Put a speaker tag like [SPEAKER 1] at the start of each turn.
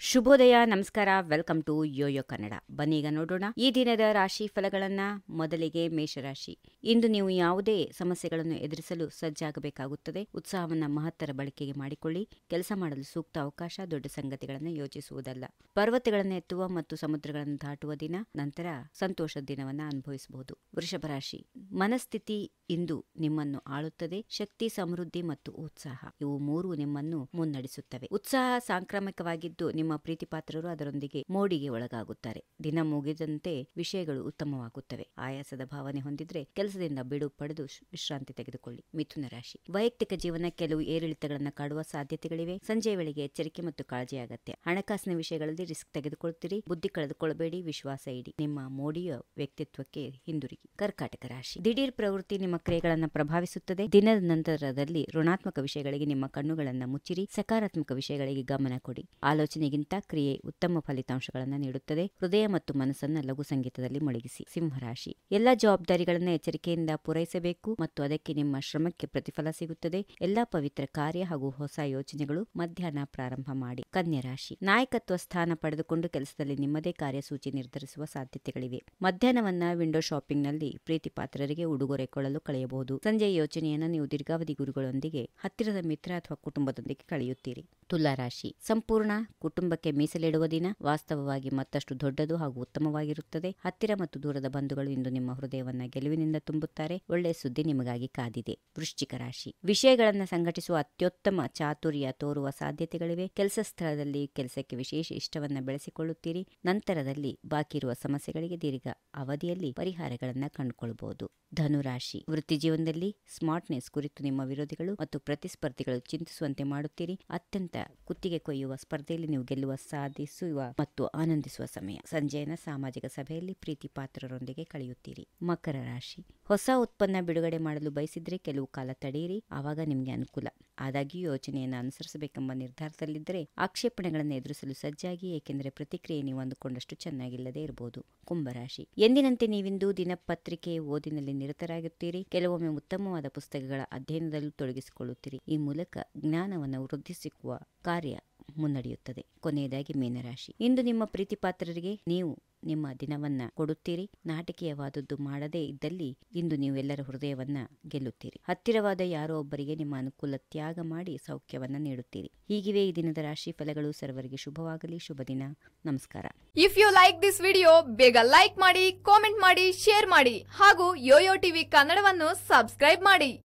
[SPEAKER 1] ಶುಭೋದಯ, ನಮಸ್ಕಾರ. Welcome to YoYo Kannada. ಬನ್ನೀಗ ನೋಡೋಣ ಈ ದಿನದ ರಾಶಿ ಫಲಗಳನ್ನ. ಮೊದಲಿಗೆ ಮೇಷರಾಶಿ. ಇಂದು ನೀವು ಯಾವುದೇ ಸಮಸ್ಯೆಗಳನ್ನು ಎದುರಿಸಲು ಸಜ್ಜಾಗಬೇಕಾಗುತ್ತದೆ. ಉತ್ಸಾಹವನ್ನ ಮಹತ್ತರ ಬಳಕೆಗೆ ಮಾಡಿಕೊಳ್ಳಿ. ಕೆಲಸ ಮಾಡಲು ಸೂಕ್ತ ಅವಕಾಶ. ದೊಡ್ಡ ಸಂಗತಿಗಳನ್ನು ಯೋಚಿಸುವುದಲ್ಲ. ಪರ್ವತಗಳನ್ನು ಎತ್ತುವ ಮತ್ತು ಸಮುದ್ರಗಳನ್ನು ದಾಟುವ ದಿನ. ನಂತರ ಸಂತೋಷದ ದಿನವನ್ನ ಅನುಭವಿಸಬಹುದು. ವೃಷಭ ರಾಶಿ. ಮನಸ್ಥಿತಿ ಇಂದು ನಿಮ್ಮನ್ನು ಆಳುತ್ತದೆ. ಶಕ್ತಿ, ಸಮೃದ್ಧಿ ಮತ್ತು ಉತ್ಸಾಹ ಇವು ಮೂರು ನಿಮ್ಮನ್ನು ಮುನ್ನಡೆಸುತ್ತವೆ. ಉತ್ಸಾಹ ಸಾಂಕ್ರಾಮಿಕವಾಗಿದ್ದು ನಿಮ್ಮ ಪ್ರೀತಿಪಾತ್ರರು ಅದರೊಂದಿಗೆ ಮೋಡಿಗೆ ಒಳಗಾಗುತ್ತಾರೆ. ದಿನ ಮುಗಿದಂತೆ ವಿಷಯಗಳು ಉತ್ತಮವಾಗುತ್ತವೆ. ಆಯಾಸದ ಭಾವನೆ ಹೊಂದಿದ್ರೆ ಕೆಲಸದಿಂದ ಬಿಡುವು ಪಡೆದು ವಿಶ್ರಾಂತಿ ತೆಗೆದುಕೊಳ್ಳಿ. ಮಿಥುನ ರಾಶಿ. ವೈಯಕ್ತಿಕ ಜೀವನ ಕೆಲವು ಏರಿಳಿತಗಳನ್ನು ಕಾಡುವ ಸಾಧ್ಯತೆಗಳಿವೆ. ಸಂಜೆಯ ವೇಳೆಗೆ ಎಚ್ಚರಿಕೆ ಮತ್ತು ಕಾಳಜಿ ಅಗತ್ಯ. ಹಣಕಾಸಿನ ವಿಷಯಗಳಲ್ಲಿ ರಿಸ್ಕ್ ತೆಗೆದುಕೊಳ್ಳುತ್ತೀರಿ. ಬುದ್ಧಿ ಕಳೆದುಕೊಳ್ಳಬೇಡಿ. ವಿಶ್ವಾಸ ಇಡಿ. ನಿಮ್ಮ ಮೋಡಿಯ ವ್ಯಕ್ತಿತ್ವಕ್ಕೆ ಹಿಂದಿರುಗಿ. ಕರ್ಕಾಟಕ ರಾಶಿ. ದಿಢೀರ್ ಪ್ರವೃತ್ತಿ ನಿಮ್ಮ ಕ್ರಿಯೆಗಳನ್ನು ಪ್ರಭಾವಿಸುತ್ತದೆ. ದಿನದ ನಂತರದಲ್ಲಿ ಋಣಾತ್ಮಕ ವಿಷಯಗಳಿಗೆ ನಿಮ್ಮ ಕಣ್ಣುಗಳನ್ನು ಮುಚ್ಚಿರಿ. ಸಕಾರಾತ್ಮಕ ವಿಷಯಗಳಿಗೆ ಗಮನ ಕೊಡಿ. ಆಲೋಚನೆಗಿಂತ ಕ್ರಿಯೆ ಉತ್ತಮ ಫಲಿತಾಂಶಗಳನ್ನು ನೀಡುತ್ತದೆ. ಹೃದಯ ಮತ್ತು ಮನಸ್ಸನ್ನ ಲಘು ಸಂಗೀತದಲ್ಲಿ ಮೊಳಗಿಸಿ. ಸಿಂಹರಾಶಿ. ಎಲ್ಲಾ ಜವಾಬ್ದಾರಿಗಳನ್ನು ಎಚ್ಚರಿಕೆಯಿಂದ ಪೂರೈಸಬೇಕು ಮತ್ತು ಅದಕ್ಕೆ ನಿಮ್ಮ ಶ್ರಮಕ್ಕೆ ಪ್ರತಿಫಲ ಸಿಗುತ್ತದೆ. ಎಲ್ಲಾ ಪವಿತ್ರ ಕಾರ್ಯ ಹಾಗೂ ಹೊಸ ಯೋಚನೆಗಳು ಮಧ್ಯಾಹ್ನ ಪ್ರಾರಂಭ ಮಾಡಿ. ಕನ್ಯಾ ರಾಶಿ. ನಾಯಕತ್ವ ಸ್ಥಾನ ಪಡೆದುಕೊಂಡು ಕೆಲಸದಲ್ಲಿ ನಿಮ್ಮದೇ ಕಾರ್ಯಸೂಚಿ ನಿರ್ಧರಿಸುವ ಸಾಧ್ಯತೆಗಳಿವೆ. ಮಧ್ಯಾಹ್ನವನ್ನ ವಿಂಡೋ ಶಾಪಿಂಗ್ ನಲ್ಲಿ ಪ್ರೀತಿ ಪಾತ್ರರಿಗೆ ಉಡುಗೊರೆ ಕೊಳ್ಳಲು ಕಳೆಯಬಹುದು. ಸಂಜೆಯ ಯೋಚನೆಯನ್ನು ನೀವು ದೀರ್ಘಾವಧಿ ಗುರುಗಳೊಂದಿಗೆ, ಹತ್ತಿರದ ಮಿತ್ರ ಅಥವಾ ಕುಟುಂಬದೊಂದಿಗೆ ಕಳೆಯುತ್ತೀರಿ. ತುಲಾ ರಾಶಿ. ಸಂಪೂರ್ಣ ಕುಟುಂಬಕ್ಕೆ ಮೀಸಲಿಡುವ ದಿನ. ವಾಸ್ತವವಾಗಿ ಮತ್ತಷ್ಟು ದೊಡ್ಡದು ಹಾಗೂ ಉತ್ತಮವಾಗಿರುತ್ತದೆ. ಹತ್ತಿರ ಮತ್ತು ದೂರದ ಬಂಧುಗಳು ಇಂದು ನಿಮ್ಮ ಹೃದಯವನ್ನ ಗೆಲುವಿನಿಂದ ತುಂಬುತ್ತಾರೆ. ಒಳ್ಳೆಯ ಸುದ್ದಿ ನಿಮಗಾಗಿ ಕಾದಿದೆ. ವೃಶ್ಚಿಕ ರಾಶಿ. ವಿಷಯಗಳನ್ನು ಸಂಘಟಿಸುವ ಅತ್ಯುತ್ತಮ ಚಾತುರ್ಯ ತೋರುವ ಸಾಧ್ಯತೆಗಳಿವೆ. ಕೆಲಸ ಸ್ಥಳದಲ್ಲಿ ಕೆಲಸಕ್ಕೆ ವಿಶೇಷ ಇಷ್ಟವನ್ನ ಬೆಳೆಸಿಕೊಳ್ಳುತ್ತೀರಿ. ನಂತರದಲ್ಲಿ ಬಾಕಿ ಇರುವ ಸಮಸ್ಯೆಗಳಿಗೆ ದೀರ್ಘ ಅವಧಿಯಲ್ಲಿ ಪರಿಹಾರಗಳನ್ನ ಕಂಡುಕೊಳ್ಳಬಹುದು. ಧನುರಾಶಿ. ವೃತ್ತಿ ಜೀವನದಲ್ಲಿ ಸ್ಮಾರ್ಟ್ನೆಸ್ ಕುರಿತು ನಿಮ್ಮ ವಿರೋಧಿಗಳು ಮತ್ತು ಪ್ರತಿಸ್ಪರ್ಧಿಗಳು ಚಿಂತಿಸುವಂತೆ ಮಾಡುತ್ತೀರಿ. ಅತ್ಯಂತ ಕುತ್ತಿಗೆ ಕೊಯ್ಯುವ ಸ್ಪರ್ಧೆಯಲ್ಲಿ ನೀವು ಗೆಲ್ಲುವ ಸಾಧಿಸುವ ಮತ್ತು ಆನಂದಿಸುವ ಸಮಯ. ಸಂಜೆಯನ್ನ ಸಾಮಾಜಿಕ ಸಭೆಯಲ್ಲಿ ಪ್ರೀತಿ ಪಾತ್ರರೊಂದಿಗೆ ಕಳೆಯುತ್ತೀರಿ. ಮಕರ ರಾಶಿ. ಹೊಸ ಉತ್ಪನ್ನ ಬಿಡುಗಡೆ ಮಾಡಲು ಬಯಸಿದ್ರೆ ಕೆಲವು ಕಾಲ ತಡೆಯಿರಿ. ಆವಾಗ ನಿಮಗೆ ಅನುಕೂಲ. ಆದಾಗ್ಯೂ ಯೋಚನೆಯನ್ನು ಅನುಸರಿಸಬೇಕೆಂಬ ನಿರ್ಧಾರದಲ್ಲಿದ್ದರೆ ಆಕ್ಷೇಪಣೆಗಳನ್ನು ಎದುರಿಸಲು ಸಜ್ಜಾಗಿ, ಏಕೆಂದರೆ ಪ್ರತಿಕ್ರಿಯೆ ನೀವು ಅಂದುಕೊಂಡಷ್ಟು ಚೆನ್ನಾಗಿಲ್ಲದೆ ಇರಬಹುದು. ಕುಂಭರಾಶಿ. ಎಂದಿನಂತೆ ನೀವಿಂದು ದಿನಪತ್ರಿಕೆ ಓದಿನಲ್ಲಿ ನಿರತರಾಗುತ್ತೀರಿ. ಕೆಲವೊಮ್ಮೆ ಉತ್ತಮವಾದ ಪುಸ್ತಕಗಳ ಅಧ್ಯಯನದಲ್ಲೂ ತೊಡಗಿಸಿಕೊಳ್ಳುತ್ತೀರಿ. ಈ ಮೂಲಕ ಜ್ಞಾನವನ್ನು ವೃದ್ಧಿಸಿಸುವ ಕಾರ್ಯ ಮುನ್ನಡೆಯುತ್ತದೆ. ಕೊನೆಯದಾಗಿ ಮೀನರಾಶಿ. ಇಂದು ನಿಮ್ಮ ಪ್ರೀತಿ ಪಾತ್ರರಿಗೆ ನೀವು ನಿಮ್ಮ ದಿನವನ್ನ ಕೊಡುತ್ತೀರಿ. ನಾಟಕೀಯವಾದದ್ದು ಮಾಡದೇ ಇದ್ದಲ್ಲಿ ಇಂದು ನೀವೆಲ್ಲರ ಹೃದಯವನ್ನ ಗೆಲ್ಲುತ್ತೀರಿ. ಹತ್ತಿರವಾದ ಯಾರೋ ಒಬ್ಬರಿಗೆ ನಿಮ್ಮ ಅನುಕೂಲ ತ್ಯಾಗ ಮಾಡಿ ಸೌಖ್ಯವನ್ನ ನೀಡುತ್ತೀರಿ. ಹೀಗಿವೆ ಈ ದಿನದ ರಾಶಿ ಫಲಗಳು. ಸರ್ವರಿಗೆ ಶುಭವಾಗಲಿ. ಶುಭ ದಿನ. ನಮಸ್ಕಾರ.
[SPEAKER 2] If you like this video, ಬೇಗ ಲೈಕ್ ಮಾಡಿ, ಕಾಮೆಂಟ್ ಮಾಡಿ, ಶೇರ್ ಮಾಡಿ ಹಾಗೂ ಯೋಯೋ ಟಿವಿ ಕನ್ನಡವನ್ನು ಸಬ್ಸ್ಕ್ರೈಬ್ ಮಾಡಿ.